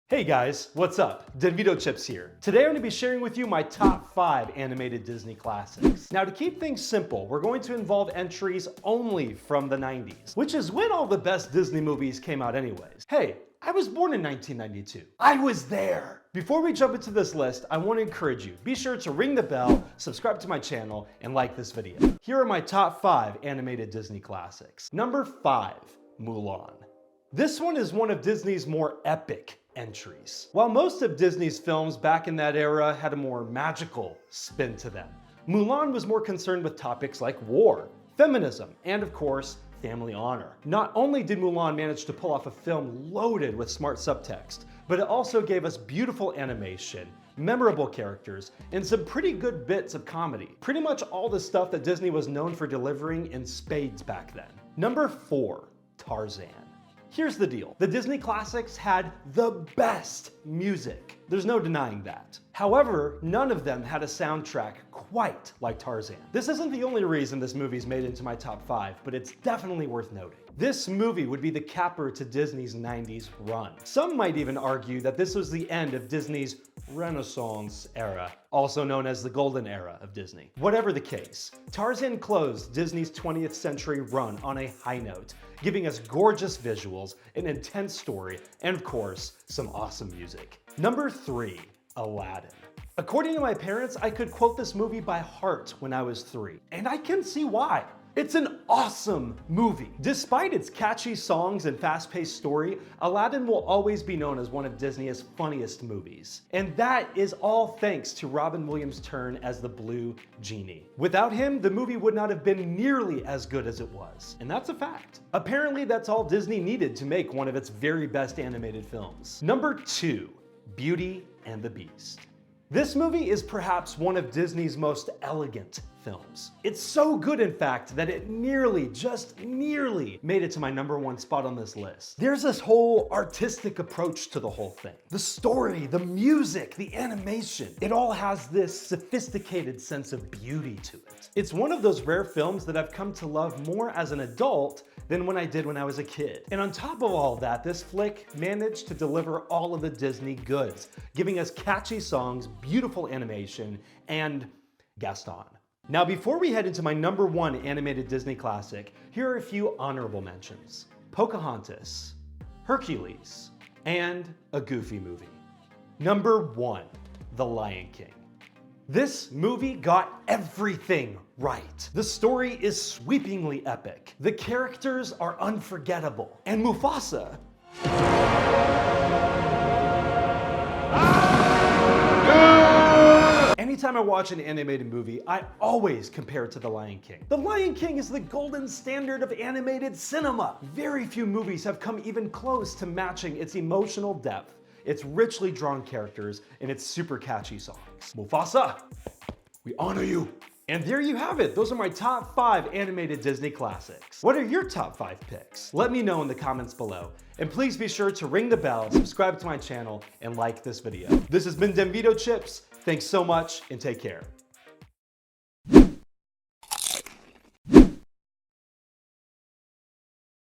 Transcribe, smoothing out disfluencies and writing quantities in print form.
Hey guys, what's up? Denvito Chips here. Today I'm going to be sharing with you my top 5 animated Disney classics. Now to keep things simple, we're going to involve entries only from the 90s, which is when all the best Disney movies came out anyways. Hey, I was born in 1992. I was there! Before we jump into this list, I want to encourage you, be sure to ring the bell, subscribe to my channel, and like this video. Here are my top 5 animated Disney classics. Number 5, Mulan. This one is one of Disney's more epic entries. While most of Disney's films back in that era had a more magical spin to them, Mulan was more concerned with topics like war, feminism, and of course, family honor. Not only did Mulan manage to pull off a film loaded with smart subtext, but it also gave us beautiful animation, memorable characters, and some pretty good bits of comedy. Pretty much all the stuff that Disney was known for delivering in spades back then. Number 4, Tarzan. Here's the deal. The Disney classics had the best music. There's no denying that. However, none of them had a soundtrack quite like Tarzan. This isn't the only reason this movie's made into my top 5, but it's definitely worth noting. This movie would be the capper to Disney's 90s run. Some might even argue that this was the end of Disney's Renaissance era, also known as the golden era of Disney. Whatever the case, Tarzan closed Disney's 20th century run on a high note, giving us gorgeous visuals, an intense story, and of course, some awesome music. Number 3, Aladdin. According to my parents, I could quote this movie by heart when I was 3, and I can see why. It's an awesome movie. Despite its catchy songs and fast-paced story, Aladdin will always be known as one of Disney's funniest movies. And that is all thanks to Robin Williams' turn as the Blue Genie. Without him, the movie would not have been nearly as good as it was. And that's a fact. Apparently, that's all Disney needed to make one of its very best animated films. Number 2, Beauty and the Beast. This movie is perhaps one of Disney's most elegant films. It's so good, in fact, that it just nearly made it to my number 1 spot on this list. There's this whole artistic approach to the whole thing. The story, the music, the animation, it all has this sophisticated sense of beauty to it. It's one of those rare films that I've come to love more as an adult than when I was a kid. And on top of all that, this flick managed to deliver all of the Disney goods, giving us catchy songs, beautiful animation, and Gaston. Now, before we head into my number 1 animated Disney classic, here are a few honorable mentions. Pocahontas, Hercules, and a Goofy movie. Number 1, The Lion King. This movie got everything right. The story is sweepingly epic. The characters are unforgettable. And Mufasa, anytime I watch an animated movie, I always compare it to The Lion King. The Lion King is the golden standard of animated cinema. Very few movies have come even close to matching its emotional depth, its richly drawn characters, and its super catchy songs. Mufasa, we honor you. And there you have it. Those are my top 5 animated Disney classics. What are your top 5 picks? Let me know in the comments below. And please be sure to ring the bell, subscribe to my channel, and like this video. This has been Denvito Chips. Thanks so much and take care.